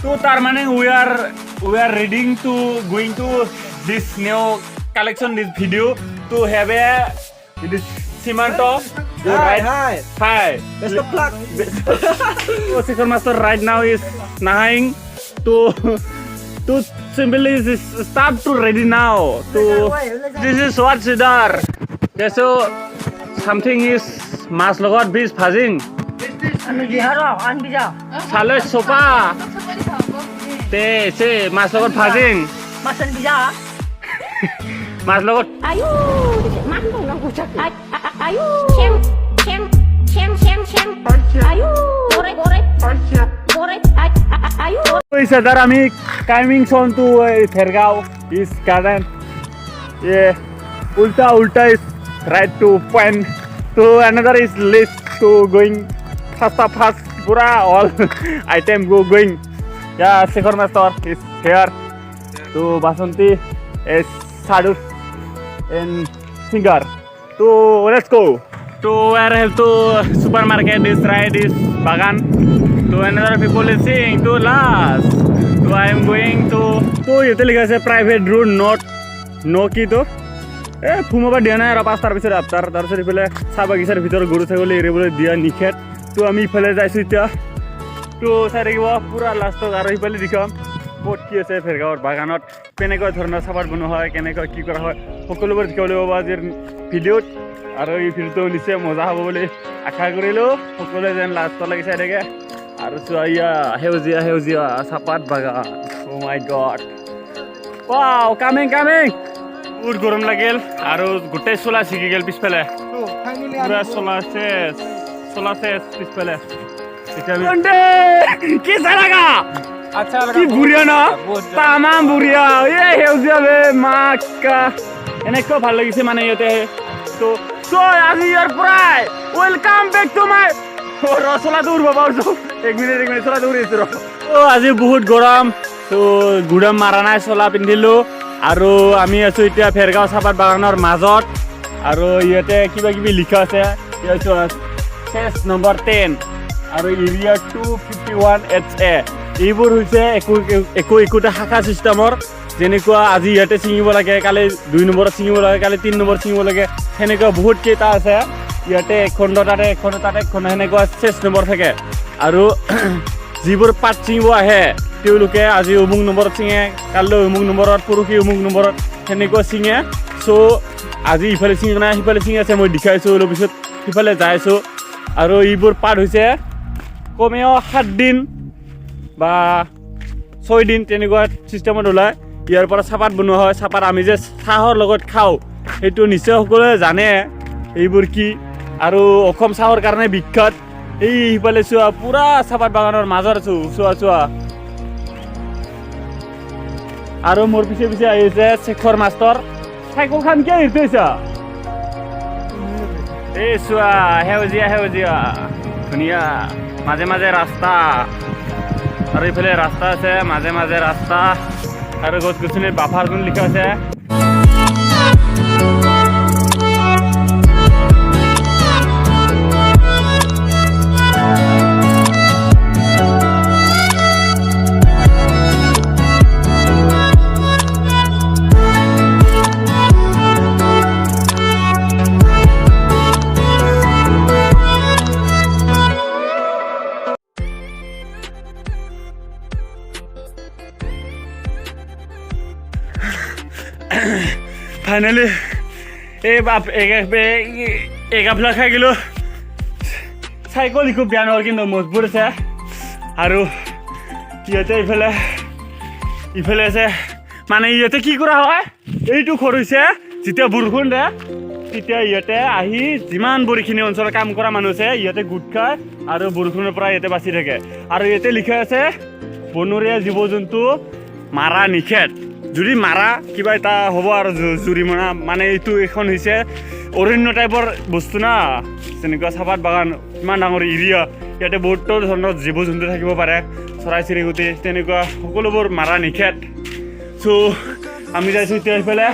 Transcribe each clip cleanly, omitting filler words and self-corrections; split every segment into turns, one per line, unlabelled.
So Tarmane, we are reading to going to this new collection, this video to have a this Simanto. Hi.
Mr. Plug.
So Second Master right now is nahing to simply start to ready now. To this is what Sidar. So something is mas logot bis phasing. Sale sopa. Te se mas logot phasing.
Masan bisa.
Mas logot.
Ayo, makan dong kucak. Ayo. Cem. Ayo. Goreng. Ayo.
So that I'm coming soon to Fergao is garden. Yeah, ulta is right to point. To another is list to going fast. Pura all item going. Yeah, Second Master is here. To Basanti is Sadhu and Singer. So let's go. To where I have to supermarket is right is Bagan. To another people is saying to last. So I am going to yete likha ase private road not no ki to phumaba dia na ra pastar bisor aptar tarpor ifale sabagishar bhitor guru chagoli erebole dia nikhet to ami ifale jaisu tia to saribo pura last to aro ifale dikham bot ki ase Fergaor baganot keneko dhoroner sabar bonu hoy keneko ki kora hoy hokolobor dikhole baba jer video aro ei video to niche moja hobo bole akha korilo hokole jen last to lagi side ge aro suaya heuzia sapat bagan. Oh my god. Wow, coming. Good gorom lagel aro gote sola sigi gel pispele. Pura sola ses pispele. Ande ki saraga?
अच्छा लगा
Ki buria na? Tamam buria. Ye heuzia be maka. Eneko bhal lagise mane yote. So as your pride, welcome back to my Rosola dur baba urso. Ek minute sola dur isro. Oh আজি বহুত গরম তো গুড়াম মারা নাই চলা পিন্ধিলো আৰু আমি আছো এতিয়া ফেৰগাঁও চাপাত বাগানৰ মাজত আৰু ইয়াতে কিবা কিবি লিখা আছে চেছ নম্বৰ 10 আৰু এৰিয়া 251 HA এইবোৰ হৈছে একোটা শাখা সিস্টেমৰ যেনেকুৱা আজি ইয়াতে চিঙিব লাগে কালি 2 নম্বৰত চিঙিব লাগে কালি 3 নম্বৰত চিঙিব লাগে সেনেকুৱা বহুত কেইটা আছে ইয়াতে এখণ্ড তাতে এখণ্ড সেনেকুৱা চেছ নম্বৰ থাকে আৰু যিবোৰ পাত চিঙিব আহে তেওঁলোকে আজি অমুক নম্বৰত চিঙে কাইলৈ অমুক নম্বৰত পৰহি অমুক নম্বৰত সেনেকুৱা চিঙে চ' আজি ইফালে চিঙি নাই সিফালে চিঙি আছে মই দেখাইছোঁ অলপ পিছত সিফালে যাই আছোঁ আৰু এইবোৰ পাত হৈছে কমেও 7 দিন বা 6 দিন তেনেকুৱা চিষ্টেমত ওলায় ইয়াৰ পৰা চাপাত বনোৱা হয় চাপাত আমি যে চাহৰ লগত খাওঁ সেইটো নিশ্চয় সকলোৱে জানে এইবোৰ কি আৰু অসম চাহৰ কাৰণে বিখ্যাত এই সিফালে চোৱা পুৰা চাপাত বাগানৰ মাজত আছো চোৱা আৰু মোৰ পিছে আহিছে শেখৰ মাষ্টৰ চাইকেলখন কিয় এৰি থৈছা এই চোৱা সেউজীয়া ধুনীয়া মাজে ৰাস্তা আৰু এইফালে ৰাস্তা আছে মাজে ৰাস্তা আৰু গছ গছনিৰ বাফাৰ যোন লিখা আছে ফাইনেলি এই বাপ এগাফলা খাই গেলো চাইকেল খুব বেয়া নহ'ল কিন্তু মজবুত আছে আৰু ইয়াতে ইফালে আছে মানে ইয়াতে কি কৰা হয় এইটো খৰিছে যেতিয়া বৰষুণ দিয়ে তেতিয়া ইয়াতে আহি যিমান বৰিখিনি অঞ্চলত কাম কৰা মানুহ আছে ইয়াতে গোট খায় আৰু বৰষুণৰ পৰা ইয়াতে বাচি থাকে আৰু ইয়াতে লিখা আছে বনৰীয়া জীৱ জন্তু মাৰা নিষেধ যদি মাৰা কিবা এটা হ'ব আৰু জৰিমনা মানে এইটো এখন হৈছে অৰণ্য টাইপৰ বস্তু না যেনেকুৱা চাপাত বাগান ইমান ডাঙৰ এৰিয়া ইয়াতে বহুতো ধৰণৰ জীৱ জন্তু থাকিব পাৰে চৰাই চিৰিকটি তেনেকুৱা সকলোবোৰ মাৰা নিষেধ চ' আমি যাইছোঁ এতিয়া এইফালে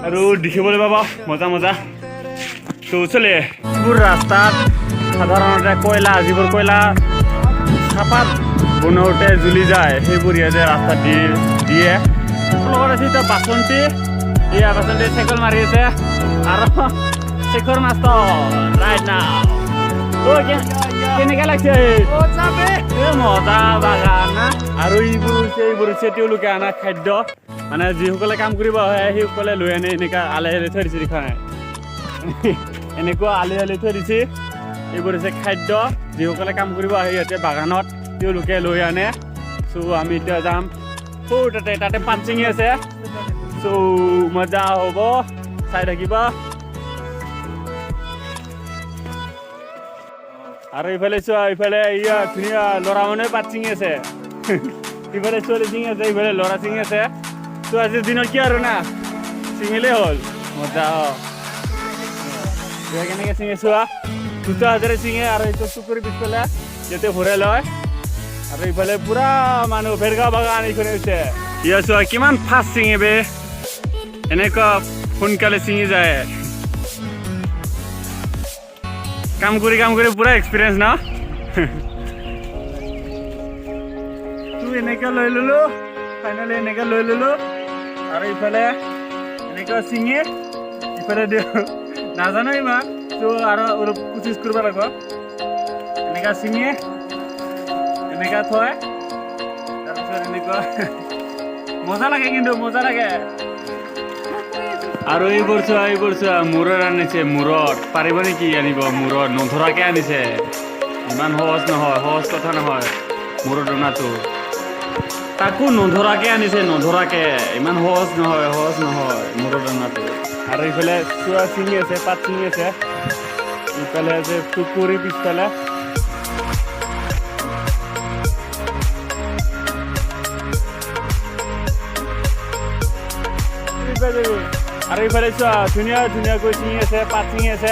আৰু দেখিবলৈ পাবা মজা তো চলে এইবোৰ ৰাস্তাত সাধাৰণতে কয়লা যিবোৰ কয়লা চাপাত বনাওঁতে জ্বলি যায় সেইবোৰ ইয়াতে ৰাস্তাত দিয়ে লগত আছে এতিয়া বাচন্তি এয়া বাচন্তি চাইকেল মাৰি আছে আৰু শেখৰ মাষ্টৰ ৰাইট নাও কেনেকৈ লাগিছে মজা বাগান না আৰু এইবোৰ হৈছে তেওঁলোকে অনা খাদ্য মানে যিসকলে কাম কৰিব আহে সেইসকলে লৈ আনে এনেকুৱা আলি থৈ দিছে দেখা নাই এনেকুৱা আলি থৈ দিছে এইবোৰ হৈছে খাদ্য যিসকলে কাম কৰিব আহে ইয়াতে বাগানত তেওঁলোকে লৈ আনে চ' আমি এতিয়া যাম তাতে পাত ছিঙি আছে চ' মজা হ'ব চাই থাকিবা আৰু ইফালে চোৱা ইফালে ইয়া ধুনীয়া ল'ৰা মানুহে পাত ছিঙি আছে ইফালে ছোৱালী ছিঙি আছে ইফালে ল'ৰা ছিঙি আছে ত' আজিৰ দিনত কি আৰু না ছিঙিলেই হ'ল মজা কেনেকৈ ছিঙি চোৱা দুটা হাতেৰে ছিঙে আৰু এইটো চুকুৰি পিছফালে ইয়াতে ভৰাই লয় আৰু ইফালে পুৰা মানুহ ভেৰগাঁও বাগান এইখন হৈছে ইয়া চোৱা কিমান ফাষ্ট ছিঙে বে এনেকুৱা সোনকালে ছিঙি যায় কাম কৰি পুৰা এক্সপিৰিয়েঞ্চ ন তোৰ এনেকৈ লৈ ল'লো ফাইনেলি এনেকৈ লৈ ল'লো আৰু ইফালে এনেকুৱা ছিঙি ইফালে দিওঁ নাজানো ইমান তো আৰু অলপ কোচিছ কৰিব লাগিব এনেকুৱা ছিঙি এনেকুৱা থয় তাৰপিছত এনেকুৱা মজা লাগে কিন্তু মজা লাগে আৰু এইবোৰ চোৱা মূৰত আনিছে মূৰত পাৰিব নেকি আনিব মূৰত নধৰাকৈ আনিছে ইমান সহজ নহয় সহজ কথা নহয় মূৰত অনাটো তাকো নধৰাকৈ আনিছে নধৰাকৈ ইমান সহজ নহয় মূৰত অনাটো আৰু এইফালে চোৱা ছিঙি আছে পাত ছিঙি আছে ইফালে আছে টুকুৰি পিছফালে আৰু ইফালে চোৱা ধুনীয়াকৈ ছিঙি আছে পাত ছিঙি আছে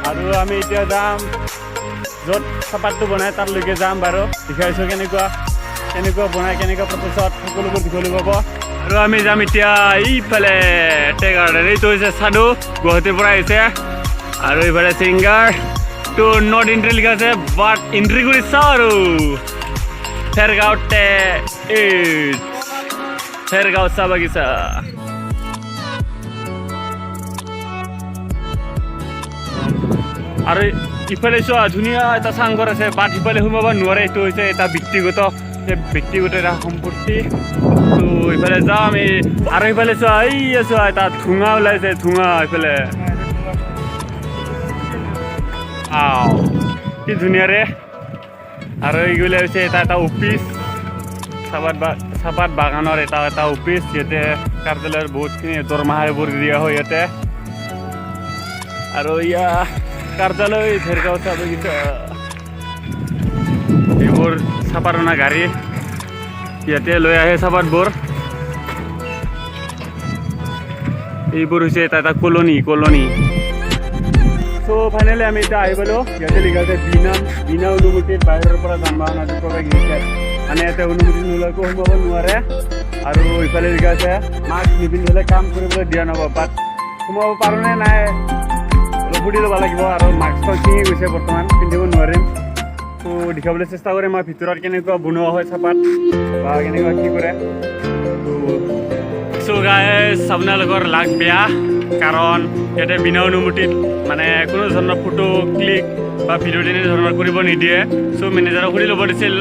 আৰু আমি এতিয়া যাম য'ত চাহপাতটো বনাই তালৈকে যাম বাৰু দেখাইছোঁ কেনেকুৱা বনাই কেনেকুৱা প্ৰচেছত সকলোবোৰ দেখিবলৈ পাব আৰু আমি যাম এতিয়া এইফালে টি গাৰ্ডেন এইটো হৈছে চাদু গুৱাহাটীৰ পৰা আহিছে আৰু এইফালে ছিংগাৰ টো নট এণ্ট্ৰি লিখা আছে বাট এণ্ট্ৰি কৰি চাওঁ আৰু ফেৰগাঁও চাহ বাগিচা আৰু ইফালে চোৱা ধুনীয়া এটা চাংঘৰ আছে বাট ইফালে সোমাব নোৱাৰে এইটো হৈছে এটা ব্যক্তিগত এটা সম্পত্তি তো ইফালে যাওঁ আমি আৰু ইফালে চোৱা চোৱা এটা ধোঁঙা ওলাইছে ইফালে কি ধুনীয়াৰে আৰু এইগুলো হৈছে এটা অফিচ চাহপাত বাগানৰ এটা অফিচ ইয়াতে কাৰ্যালয়ৰ বহুতখিনি দৰমহা এইবোৰ দিয়া হয় ইয়াতে আৰু কাৰ্যালয় ভেৰগাঁও চাহ বাগিচা এইবোৰ চাহপাত অনা গাড়ী ইয়াতে লৈ আহে চাহপাতবোৰ এইবোৰ হৈছে এটা কলনি চ' ফাইনেলি আমি এতিয়া আহি পালোঁ ইয়াতে লিখা আছে বিনা অনুমতিত বাহিৰৰ পৰা যান বাহন আদি প্ৰৱেশ নিষেধ মানে ইয়াতে অনুমতি নোলোৱাকৈ সোমাব নোৱাৰে আৰু ইফালে লিখা আছে মাস্ক নিপিন্ধিলে কাম কৰিবলৈ দিয়া নহ'ব বাট সোমাব পাৰোঁনে নাই সুধি ল'ব লাগিব আৰু মাস্কখন ছিঙি গৈছে বৰ্তমান পিন্ধিব নোৱাৰিম তো দেখাবলৈ চেষ্টা কৰিম মই ভিতৰত কেনেকুৱা বনোৱা হয় চাহপাত বা কেনেকুৱা কি কৰে চ' গাইজ আপোনালোকৰ লাগ বেয়া কাৰণ ইয়াতে বিনা অনুমতিত মানে কোনো ধৰণৰ ফটো ক্লিক বা ভিডিঅ' তেনেধৰণৰ কৰিব নিদিয়ে চ' মেনেজাৰক সুধি ল'ব দিছিল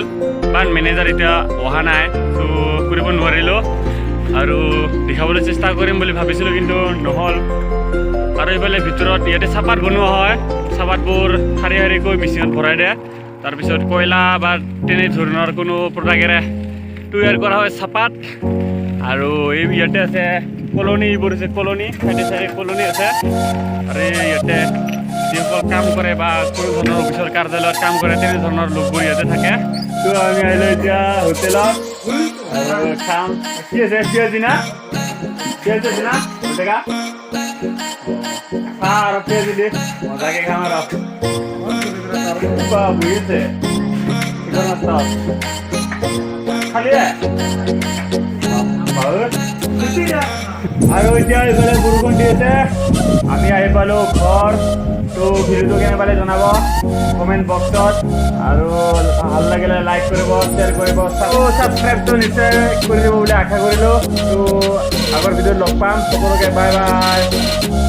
বাট মেনেজাৰ এতিয়া অহা নাই চ' কৰিব নোৱাৰিলোঁ আৰু দেখাবলৈ চেষ্টা কৰিম বুলি ভাবিছিলোঁ কিন্তু নহ'ল আৰু এইফালে ভিতৰত ইয়াতে চাহপাত বনোৱা হয় চাহপাতবোৰ শাৰীকৈ মেচিনত ভৰাই দিয়ে তাৰপিছত কয়লা বা তেনেধৰণৰ কোনো প্ৰডাক্টেৰে তৈয়াৰ কৰা হয় চাহপাত আৰু এই ইয়াতে আছে কলনি এইবোৰ হৈছে কলনি চাইডে কলনি আছে আৰু ইয়াতে যিসকল কাম কৰে বা কোনো ধৰণৰ অফিচৰ কাৰ্যালয়ত কাম কৰে তেনেধৰণৰ লোকবোৰ ইয়াতে থাকে তো আমি আহিলোঁ এতিয়া হোটেলত খাম কি আছে পিঁয়াজি না দেখা আৰু পিঁয়াজি দি মজাকে খাম আৰু বুজিছে খালি আৰু এতিয়া এইফালে বৰষুণ দি আছে আমি আহি পালোঁ ঘৰ তো ভিডিঅ'টো কেনে পালে জনাব কমেণ্ট বক্সত আৰু ভাল লাগিলে লাইক কৰিব শ্বেয়াৰ কৰিব ছাবস্ক্ৰাইবটো নিশ্চয় কৰি দিব বুলি আশা কৰিলোঁ তো আগৰ ভিডিঅ'ত লগ পাম সকলোকে বাই বাই